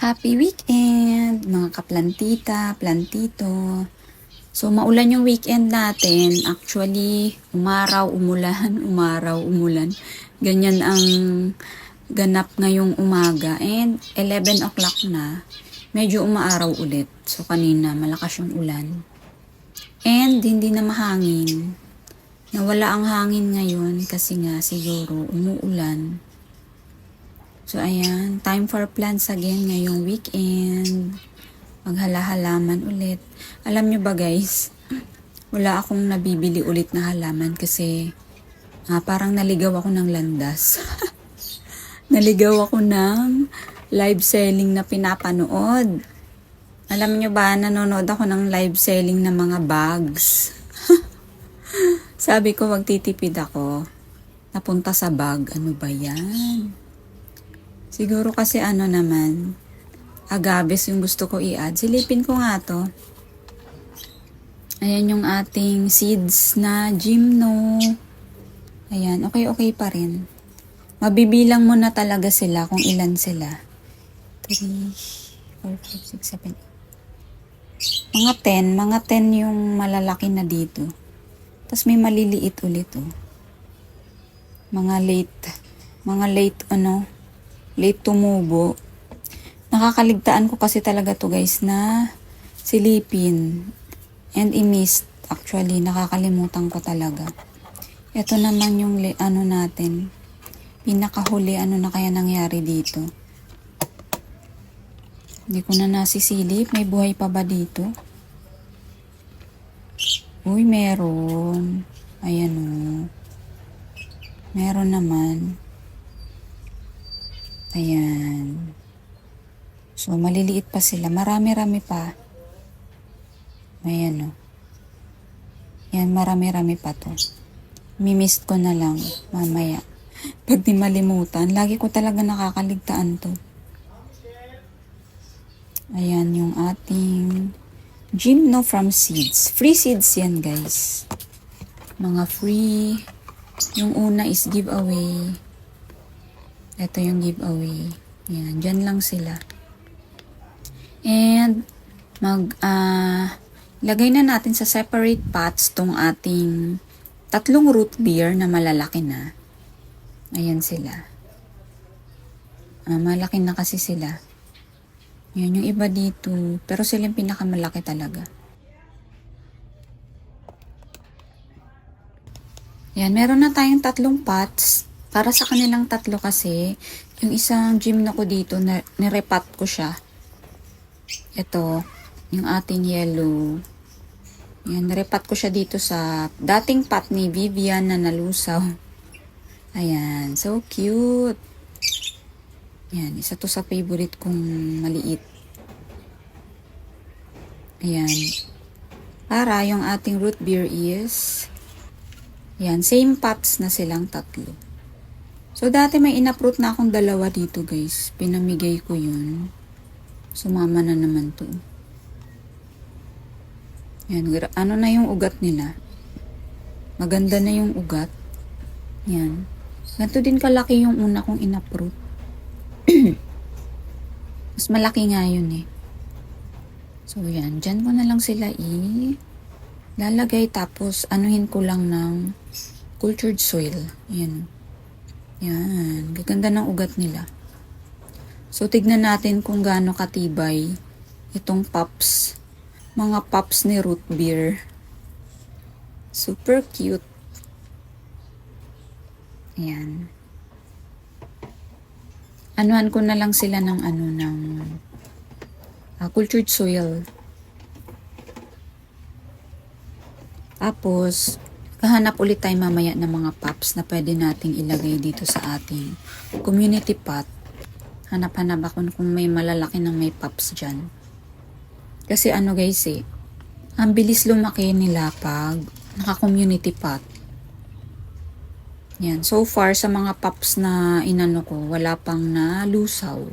Happy weekend, mga kaplantita, plantito. So, maulan yung weekend natin. Actually, umaraw, umulan, umaraw, umulan. Ganyan ang ganap ngayong umaga. And 11 o'clock na, medyo umaaraw ulit. So, kanina, malakas yung ulan. And hindi na mahangin. Nawala ang hangin ngayon kasi nga siguro umuulan. So, ayan. Time for plants again ngayong weekend. Maghala-halaman ulit. Alam nyo ba guys, wala akong nabibili ulit na halaman kasi parang naligaw ako ng landas. Naligaw ako ng live selling na pinapanood. Alam nyo ba, nanonood ako ng live selling ng mga bags. Sabi ko, wag titipid ako. Napunta sa bag. Ano ba yan? Siguro kasi ano naman, agaves yung gusto ko i-add. Silipin ko nga to. Ayan yung ating seeds na gymno. Ayan, okay pa rin. Mabibilang mo na talaga sila kung ilan sila. 3, 4, 5, 6, 7, 8. Mga 10 yung malalaki na dito. Tapos may maliliit ulit oh. Mga late tumubo. Nakakaligtaan ko kasi talaga to guys na silipin and i-mist. Actually, nakakalimutan ko talaga. Ito naman yung natin. Pinakahuli, ano na kaya nangyari dito? Hindi ko na nasisilip. May buhay pa ba dito? Uy, meron. Ayan o. Meron naman. Ayan. So, maliliit pa sila. Marami-rami pa. Ayan o. Yan, marami-rami pa to. Mimist ko na lang mamaya. Pag di malimutan, lagi ko talaga nakakaligtaan to. Ayan yung ating gymno from seeds. Free seeds yan guys. Mga free. Yung una is giveaway. Ito yung giveaway. Yan, dyan lang sila. And, lagay na natin sa separate pots tong ating 3 root beer na malalaki na. Ayan sila. Malaki na kasi sila. Yan yung iba dito. Pero sila yung pinakamalaki talaga. Yan, meron na tayong 3 pots. Para sa kanilang 3 kasi, yung isang gymno ko dito, nirepat ko siya. Ito, yung ating yellow. Yan, nirepat ko siya dito sa dating pot ni Vivian na nalusaw. Ayan, so cute. Yan, isa to sa favorite kong maliit. Ayan. Para yung ating root beer is, yan, same pots na silang 3. So, dati may inaprot na akong 2 dito, guys. Pinamigay ko yun. Sumama na naman to. Yan, ano na yung ugat nila. Maganda na yung ugat. Yan. Ganito din kalaki yung una kong inaprot. Mas malaki nga yun eh. So, yan. Diyan ko na lang sila lalagay. Tapos, anuhin ko lang ng cultured soil. Yan. Yan. Gaganda ng ugat nila. So, tignan natin kung gaano katibay itong pops. Mga pops ni root beer. Super cute. Ayan. Anuhan ko na lang sila ng cultured soil. Tapos, kahanap ulit tayo mamaya ng mga pops na pwede nating ilagay dito sa ating community pot. Hanap-hanap ako kung may malalaki ng may pops dyan. Kasi guys ang bilis lumaki nila pag naka-community pot. Yan. So far, sa mga pops na inano ko, wala pang nalusaw.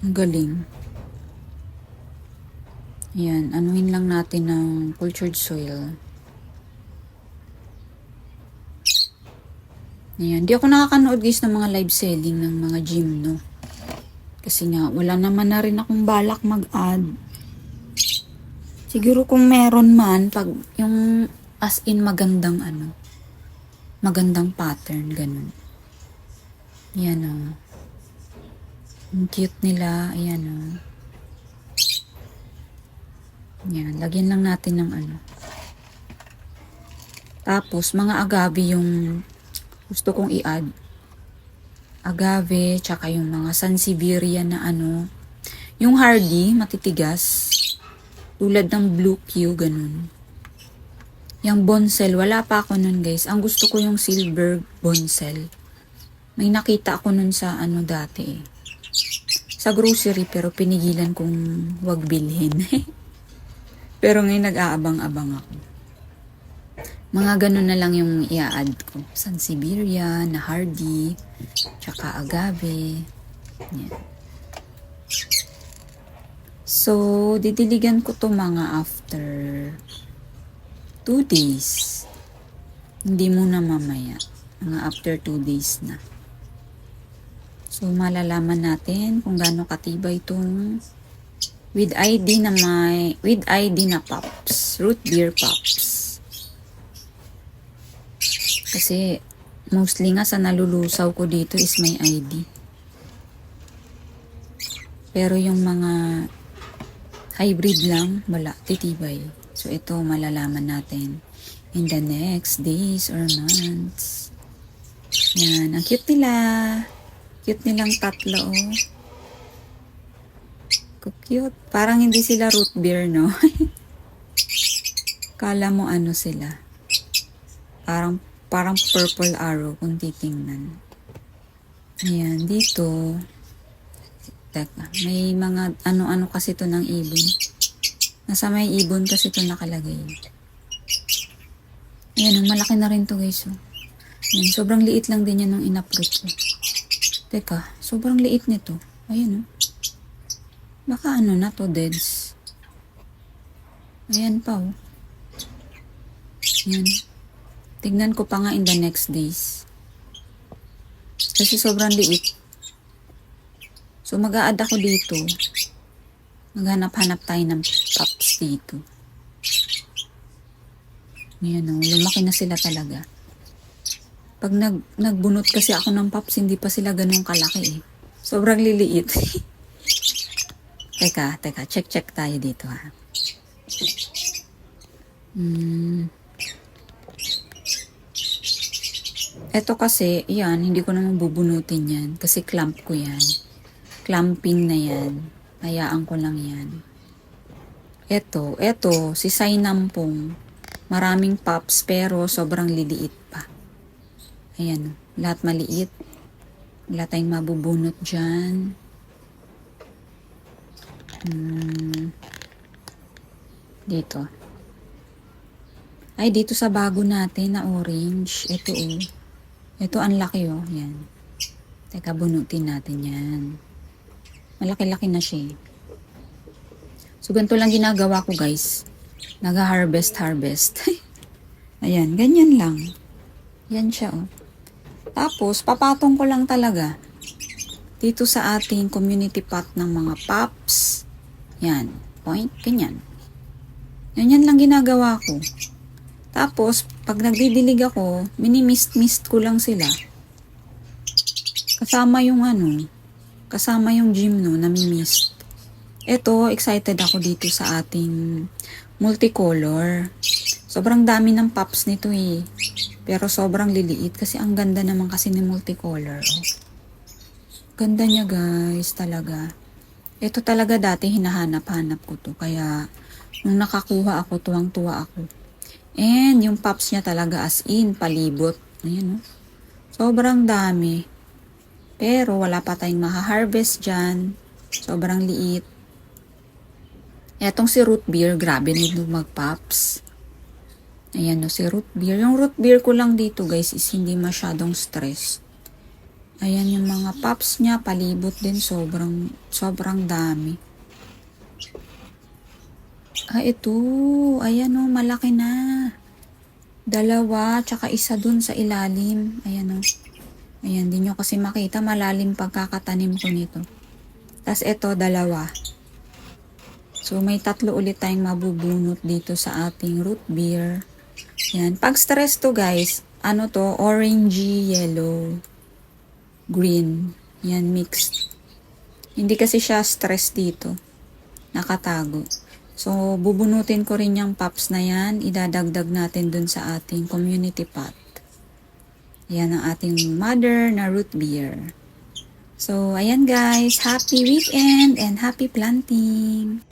Ang galing. Yan. Anuhin lang natin ng cultured soil. Ayan. Di ako nakakanood guys ng mga live selling ng mga gymno. Kasi nga, wala naman na rin akong balak mag-add. Siguro kung meron man, pag yung as in magandang magandang pattern, ganun. Yan o. Ang cute nila, ayan o. Yan, lagyan lang natin ng Tapos, mga agave yung gusto kong i-add. Agave, tsaka yung mga Sansevieria na yung hardy, matitigas. Tulad ng blue Q, ganun. Yung bonsel, wala pa ako nun guys. Ang gusto ko yung silver bonsel. May nakita ako nun sa dati sa grocery, pero pinigilan kong wag bilhin. Pero ngayon nag-aabang-abang ako. Mga ganun na lang yung i-add ko. Sansevieria, na hardy, tsaka agave. Yan. So, didiligan ko to mga after 2 days. Hindi muna mamaya. Mga after 2 days na. So, malalaman natin kung gaano katibay itong with ID na pops. Root beer pops. Kasi, mostly nga sa nalulusaw ko dito is may ID. Pero yung mga hybrid lang, wala, titibay. So, ito malalaman natin in the next days or months. Yan, ang cute nila. Cute nilang tatlo, oh. Cute. Parang hindi sila root beer, no? Kala mo sila. Parang purple arrow kung titingnan. Ayan, dito. Teka, may mga ano kasi to ng ibon. Nasa may ibon kasi to nakalagay. Ayan, malaki na rin to guys. Oh. Ayan, sobrang liit lang din yan nung in-uproot ko. Teka, sobrang liit nito. Ayan oh. Baka na to, deads. Ayan pa oh. Ayan. Tignan ko pa nga in the next days. Kasi sobrang liit. So mag-a-add ako dito. Maghanap-hanap tayo ng pops dito. Ayan oh, lumaki na sila talaga. Pag nagbunot kasi ako ng pops, hindi pa sila ganun kalaki eh. Sobrang liliit. Teka, check tayo dito ha. Ito kasi, yan, hindi ko naman bubunutin yan. Kasi clamp ko yan. Clamping na yan. Hayaan ko lang yan. Ito, si Sainampong. Maraming pops pero sobrang liliit pa. Ayan, lahat maliit. Wala tayong mabubunot dyan. Dito. Ay, dito sa bago natin na orange. Ito oh. Ito ang laki oh. Yan. Teka, bunutin natin yan. Malaki-laki na siya. So, ganito lang ginagawa ko guys. Nag-harvest. Ayan, ganyan lang. Yan siya oh. Tapos, papatong ko lang talaga. Dito sa ating community pot ng mga pops. Yan. Point. Ganyan. Yan lang ginagawa ko. Tapos, pag nagdidilig ako, mini-mist ko lang sila. Kasama yung gymno na mimist. Ito, excited ako dito sa ating multicolor. Sobrang dami ng pops nito eh. Pero sobrang liliit kasi ang ganda naman kasi ni multicolor. Oh. Ganda niya guys, talaga. Ito talaga dati hinahanap-hanap ko to. Kaya, nung nakakuha ako, tuwang-tuwa ako. And, yung pops niya talaga as in, palibot. Ayan, oh. Sobrang dami. Pero, wala pa tayong maha-harvest dyan. Sobrang liit. Etong si root beer, grabe nito mag-pops. Ayan, oh, si root beer. Yung root beer ko lang dito, guys, is hindi masyadong stress. Ayan, yung mga pops niya, palibot din. Sobrang dami. Ito. Ayan o, malaki na. 2, tsaka isa dun sa ilalim. Ayan o. Ayan, di nyo kasi makita. Malalim pagkakatanim ko nito. Tas ito, dalawa. So, may 3 ulit tayong mabubunot dito sa ating root beer. Yan. Pag stress to guys, ano to? Orangey, yellow, green. Yan, mixed. Hindi kasi siya stress dito. Nakatago. So, bubunutin ko rin yung pops na yan. Idadagdag natin dun sa ating community pot. Yan ang ating mother na root beer. So, ayan guys. Happy weekend and happy planting!